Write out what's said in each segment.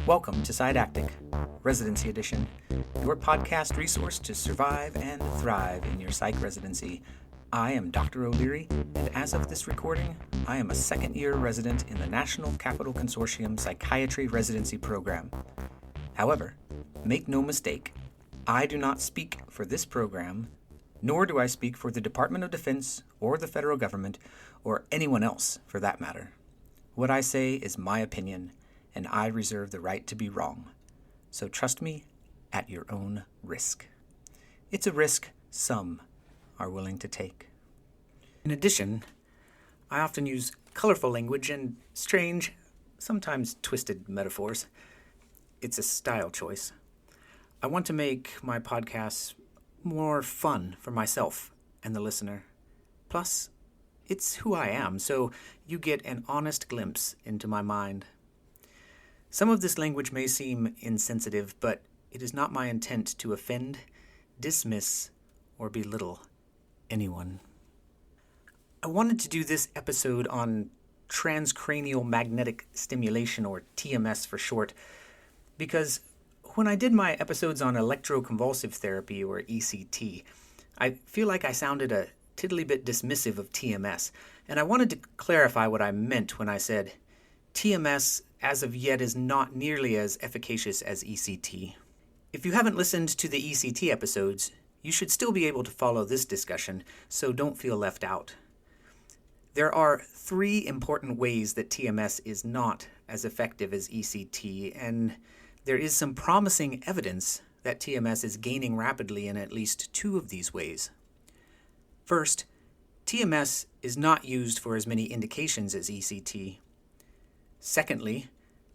Welcome to Sidactic, Residency Edition, your podcast resource to survive and thrive in your psych residency. I am Dr. O'Leary, and as of this recording, I am a second-year resident in the National Capital Consortium Psychiatry Residency Program. However, make no mistake, I do not speak for this program, nor do I speak for the Department of Defense or the federal government, or anyone else for that matter. What I say is my opinion, and I reserve the right to be wrong. So trust me at your own risk. It's a risk some are willing to take. In addition, I often use colorful language and strange, sometimes twisted metaphors. It's a style choice. I want to make my podcasts more fun for myself and the listener. Plus, it's who I am, so you get an honest glimpse into my mind. Some of this language may seem insensitive, but it is not my intent to offend, dismiss, or belittle anyone. I wanted to do this episode on Transcranial Magnetic Stimulation, or TMS for short, because when I did my episodes on electroconvulsive therapy, or ECT, I feel like I sounded a tiddly-bit dismissive of TMS, and I wanted to clarify what I meant when I said TMS as of yet is not nearly as efficacious as ECT. If you haven't listened to the ECT episodes, you should still be able to follow this discussion, so don't feel left out. There are 3 important ways that TMS is not as effective as ECT, and there is some promising evidence that TMS is gaining rapidly in at least 2 of these ways. First, TMS is not used for as many indications as ECT. Secondly,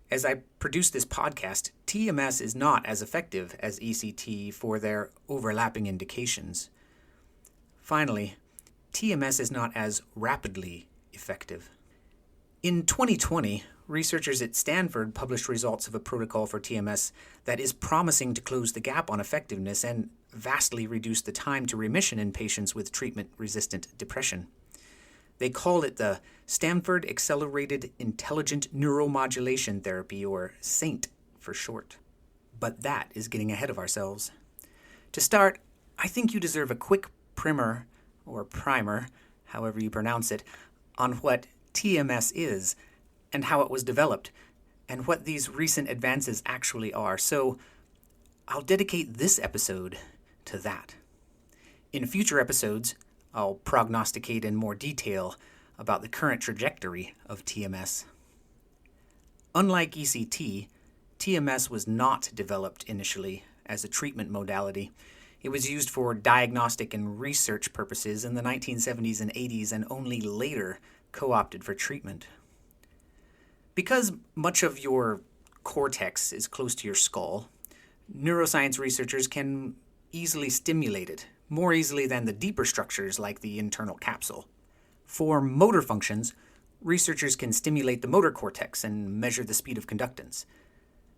as I produce this podcast, TMS is not as effective as ECT for their overlapping indications. Finally, TMS is not as rapidly effective. In 2020, researchers at Stanford published results of a protocol for TMS that is promising to close the gap on effectiveness and vastly reduce the time to remission in patients with treatment-resistant depression. They call it the Stanford Accelerated Intelligent Neuromodulation Therapy, or SAINT for short. But that is getting ahead of ourselves. To start, I think you deserve a quick primer, or primer, however you pronounce it, on what TMS is, and how it was developed, and what these recent advances actually are. So I'll dedicate this episode to that. In future episodes, I'll prognosticate in more detail about the current trajectory of TMS. Unlike ECT, TMS was not developed initially as a treatment modality. It was used for diagnostic and research purposes in the 1970s and 80s and only later co-opted for treatment. Because much of your cortex is close to your skull, neuroscience researchers can easily stimulate it, more easily than the deeper structures like the internal capsule. For motor functions, researchers can stimulate the motor cortex and measure the speed of conductance.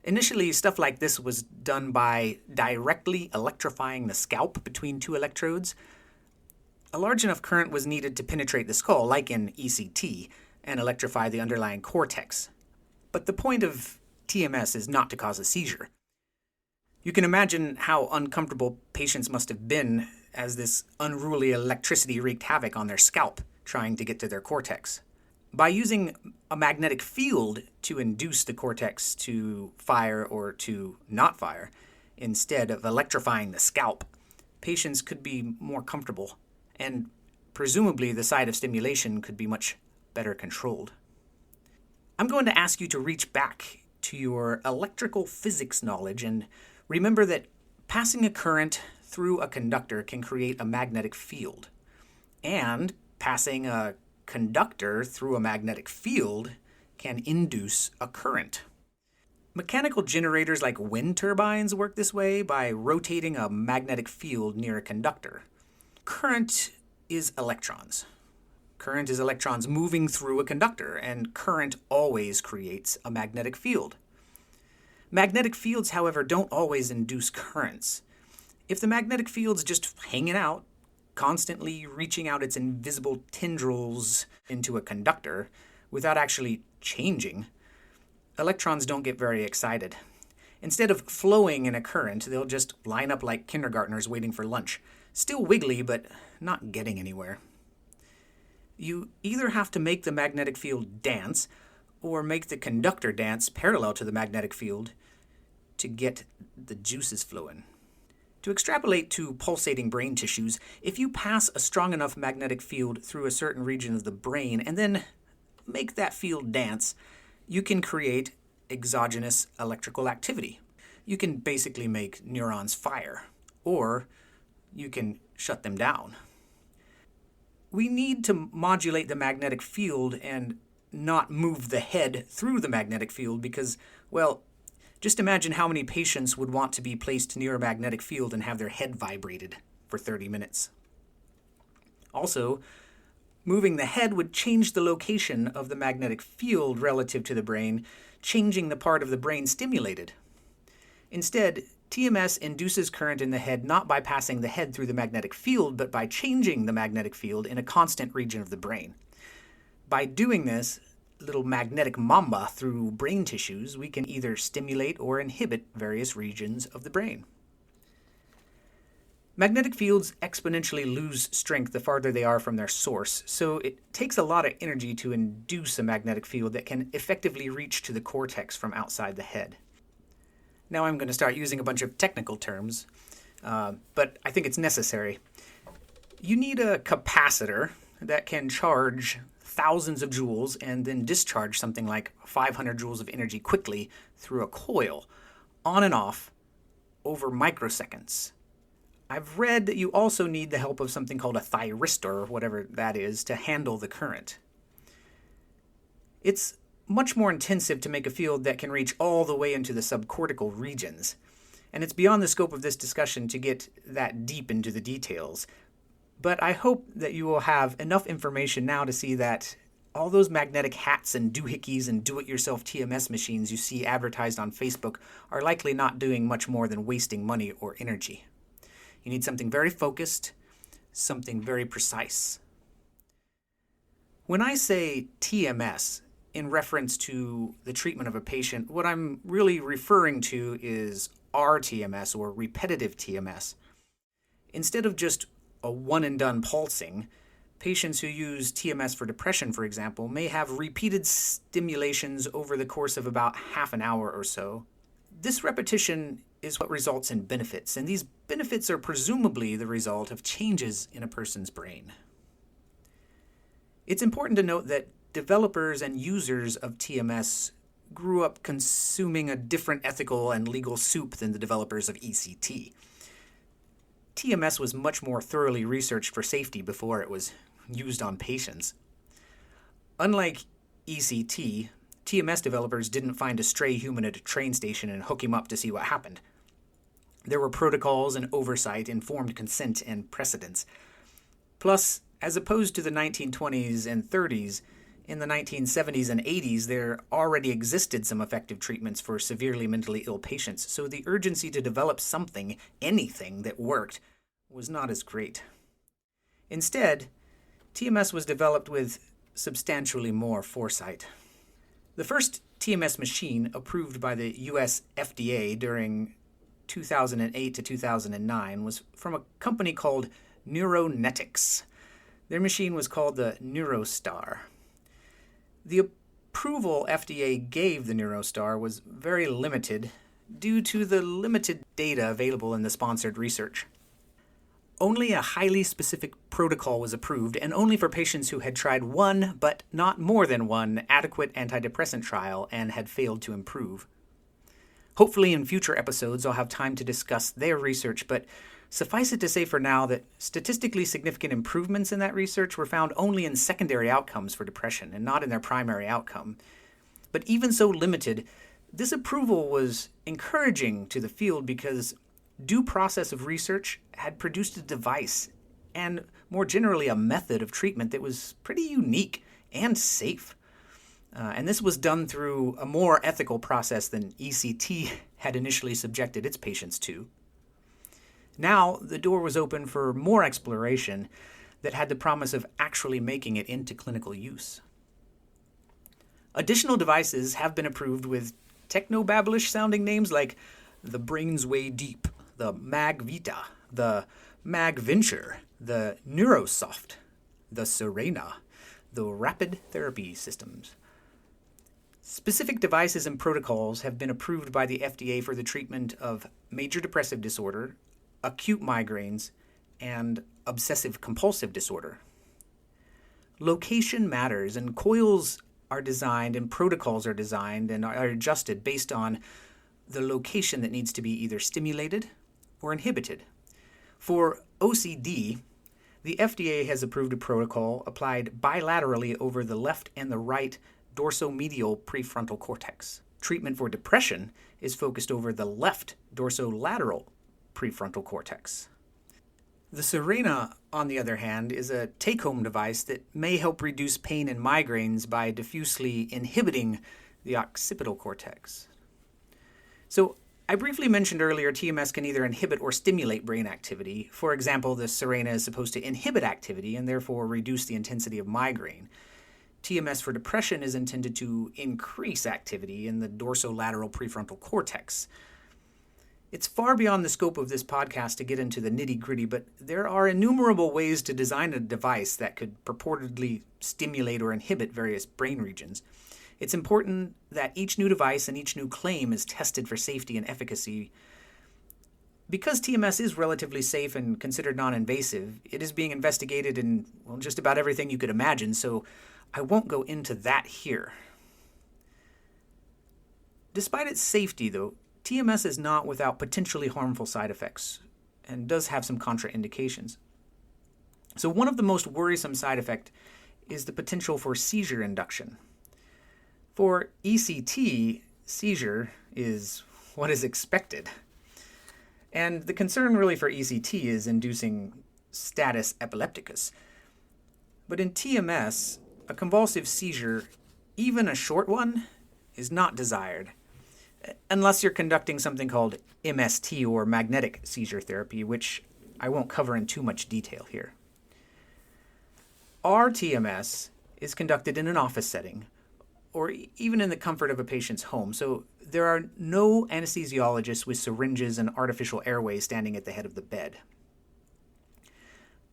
Initially, stuff like this was done by directly electrifying the scalp between 2 electrodes. A large enough current was needed to penetrate the skull, like in ECT, and electrify the underlying cortex. But the point of TMS is not to cause a seizure. You can imagine how uncomfortable patients must have been as this unruly electricity wreaked havoc on their scalp, trying to get to their cortex. By using a magnetic field to induce the cortex to fire or to not fire, instead of electrifying the scalp, patients could be more comfortable, and presumably the site of stimulation could be much better controlled. I'm going to ask you to reach back to your electrical physics knowledge and remember that passing a current through a conductor can create a magnetic field, and passing a conductor through a magnetic field can induce a current. Mechanical generators like wind turbines work this way by rotating a magnetic field near a conductor. Current is electrons. Current is electrons moving through a conductor, and current always creates a magnetic field. Magnetic fields, however, don't always induce currents. If the magnetic field's just hanging out, constantly reaching out its invisible tendrils into a conductor without actually changing, electrons don't get very excited. Instead of flowing in a current, they'll just line up like kindergartners waiting for lunch. Still wiggly, but not getting anywhere. You either have to make the magnetic field dance, or make the conductor dance parallel to the magnetic field to get the juices flowing. To extrapolate to pulsating brain tissues, if you pass a strong enough magnetic field through a certain region of the brain and then make that field dance, you can create exogenous electrical activity. You can basically make neurons fire, or you can shut them down. We need to modulate the magnetic field and not move the head through the magnetic field because, well, just imagine how many patients would want to be placed near a magnetic field and have their head vibrated for 30 minutes. Also, moving the head would change the location of the magnetic field relative to the brain, changing the part of the brain stimulated. Instead, TMS induces current in the head not by passing the head through the magnetic field, but by changing the magnetic field in a constant region of the brain. By doing this little magnetic mamba through brain tissues, we can either stimulate or inhibit various regions of the brain. Magnetic fields exponentially lose strength the farther they are from their source, so it takes a lot of energy to induce a magnetic field that can effectively reach to the cortex from outside the head. Now I'm going to start using a bunch of technical terms, but I think it's necessary. You need a capacitor that can charge thousands of joules and then discharge something like 500 joules of energy quickly through a coil, on and off, over microseconds. I've read that you also need the help of something called a thyristor, whatever that is, to handle the current. It's much more intensive to make a field that can reach all the way into the subcortical regions, and it's beyond the scope of this discussion to get that deep into the details. But I hope that you will have enough information now to see that all those magnetic hats and doohickeys and do-it-yourself TMS machines you see advertised on Facebook are likely not doing much more than wasting money or energy. You need something very focused, something very precise. When I say TMS in reference to the treatment of a patient, what I'm really referring to is RTMS, or repetitive TMS. Instead of just a one-and-done pulsing, patients who use TMS for depression, for example, may have repeated stimulations over the course of about half an hour or so. This repetition is what results in benefits, and these benefits are presumably the result of changes in a person's brain. It's important to note that developers and users of TMS grew up consuming a different ethical and legal soup than the developers of ECT. TMS was much more thoroughly researched for safety before it was used on patients. Unlike ECT, TMS developers didn't find a stray human at a train station and hook him up to see what happened. There were protocols and oversight, informed consent, and precedents. Plus, as opposed to the 1920s and 30s, in the 1970s and 80s, there already existed some effective treatments for severely mentally ill patients, so the urgency to develop something, anything that worked, was not as great. Instead, TMS was developed with substantially more foresight. The first TMS machine approved by the US FDA during 2008 to 2009 was from a company called Neuronetics. Their machine was called the NeuroStar. The approval FDA gave the NeuroStar was very limited due to the limited data available in the sponsored research. Only a highly specific protocol was approved, and only for patients who had tried one, but not more than one, adequate antidepressant trial and had failed to improve. Hopefully in future episodes I'll have time to discuss their research, but suffice it to say for now that statistically significant improvements in that research were found only in secondary outcomes for depression and not in their primary outcome. But even so limited, this approval was encouraging to the field because due process of research had produced a device and, more generally, a method of treatment that was pretty unique and safe. And this was done through a more ethical process than ECT had initially subjected its patients to. Now, the door was open for more exploration that had the promise of actually making it into clinical use. Additional devices have been approved with techno-babblish sounding names like the Brains Way Deep, the MagVita, the MagVenture, the Neurosoft, the Serena, the Rapid Therapy Systems. Specific devices and protocols have been approved by the FDA for the treatment of major depressive disorder, acute migraines, and obsessive-compulsive disorder. Location matters, and coils are designed and protocols are designed and are adjusted based on the location that needs to be either stimulated or inhibited. For OCD, the FDA has approved a protocol applied bilaterally over the left and the right dorsomedial prefrontal cortex. Treatment for depression is focused over the left dorsolateral prefrontal cortex. The Serena, on the other hand, is a take-home device that may help reduce pain and migraines by diffusely inhibiting the occipital cortex. So, I briefly mentioned earlier TMS can either inhibit or stimulate brain activity. For example, the Serena is supposed to inhibit activity and therefore reduce the intensity of migraine. TMS for depression is intended to increase activity in the dorsolateral prefrontal cortex. It's far beyond the scope of this podcast to get into the nitty-gritty, but there are innumerable ways to design a device that could purportedly stimulate or inhibit various brain regions. It's important that each new device and each new claim is tested for safety and efficacy. Because TMS is relatively safe and considered non-invasive, it is being investigated in just about everything you could imagine, so I won't go into that here. Despite its safety, though, TMS is not without potentially harmful side effects and does have some contraindications. So one of the most worrisome side effects is the potential for seizure induction. For ECT, seizure is what is expected. And the concern really for ECT is inducing status epilepticus. But in TMS, a convulsive seizure, even a short one, is not desired, unless you're conducting something called MST or magnetic seizure therapy, which I won't cover in too much detail here. Our TMS is conducted in an office setting, or even in the comfort of a patient's home, so there are no anesthesiologists with syringes and artificial airways standing at the head of the bed.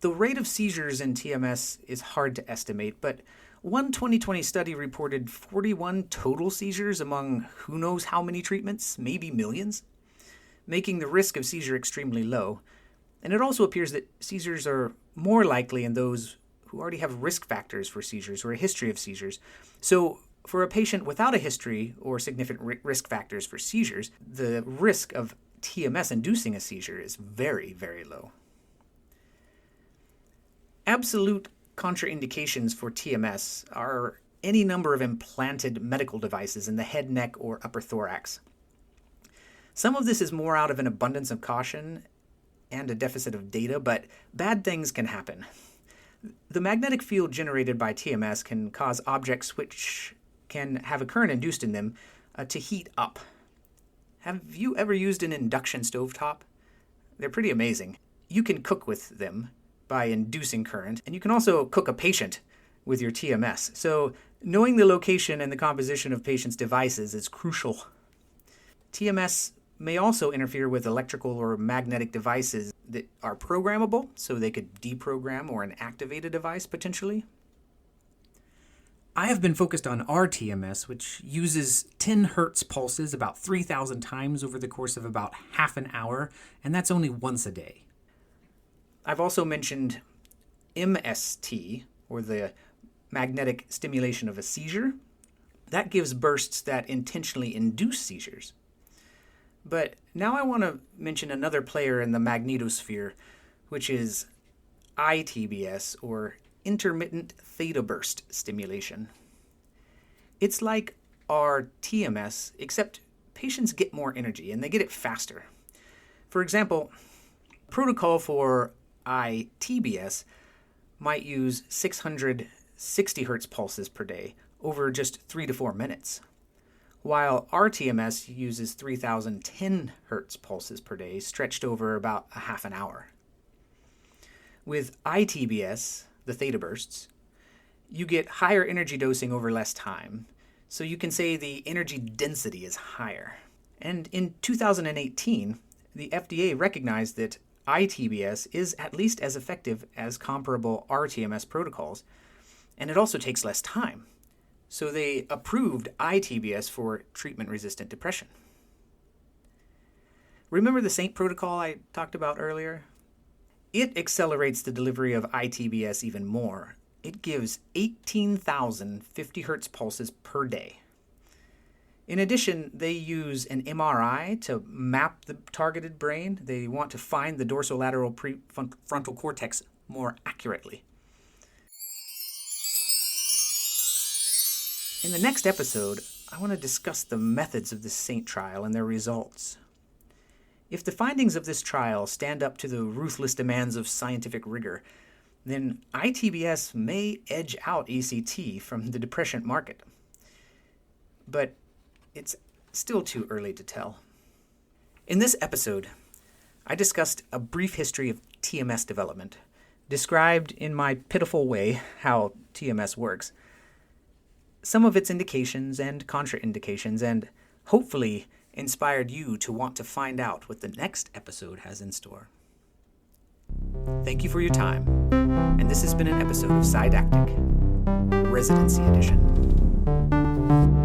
The rate of seizures in TMS is hard to estimate, but one 2020 study reported 41 total seizures among who knows how many treatments, maybe millions, making the risk of seizure extremely low. And it also appears that seizures are more likely in those who already have risk factors for seizures or a history of seizures. So for a patient without a history or significant risk factors for seizures, the risk of TMS inducing a seizure is very, very low. Absolute contraindications for TMS are any number of implanted medical devices in the head, neck, or upper thorax. Some of this is more out of an abundance of caution and a deficit of data, but bad things can happen. The magnetic field generated by TMS can cause objects which can have a current induced in them to heat up. Have you ever used an induction stovetop? They're pretty amazing. You can cook with them by inducing current, and you can also cook a patient with your TMS. So knowing the location and the composition of patients' devices is crucial. TMS may also interfere with electrical or magnetic devices that are programmable, so they could deprogram or inactivate a device potentially. I have been focused on our TMS, which uses 10 hertz pulses about 3,000 times over the course of about half an hour, and that's only once a day. I've also mentioned MST, or the magnetic stimulation of a seizure. That gives bursts that intentionally induce seizures. But now I want to mention another player in the magnetosphere, which is ITBS, or intermittent theta burst stimulation. It's like our TMS, except patients get more energy and they get it faster. For example, protocol for ITBS might use 660 hertz pulses per day over just 3 to 4 minutes, while our TMS uses 3,010 Hertz pulses per day, stretched over about a half an hour. With ITBS, the theta bursts, you get higher energy dosing over less time, so you can say the energy density is higher. And in 2018, the FDA recognized that ITBS is at least as effective as comparable RTMS protocols, and it also takes less time. So they approved ITBS for treatment-resistant depression. Remember the SAINT protocol I talked about earlier? It accelerates the delivery of ITBS even more. It gives 18,050 Hertz pulses per day. In addition, they use an MRI to map the targeted brain. They want to find the dorsolateral prefrontal cortex more accurately. In the next episode, I want to discuss the methods of the SAINT trial and their results. If the findings of this trial stand up to the ruthless demands of scientific rigor, then ITBS may edge out ECT from the depression market. But it's still too early to tell. In this episode, I discussed a brief history of TMS development, described in my pitiful way how TMS works, some of its indications and contraindications, and hopefully inspired you to want to find out what the next episode has in store. Thank you for your time, and this has been an episode of Didactic, Residency Edition.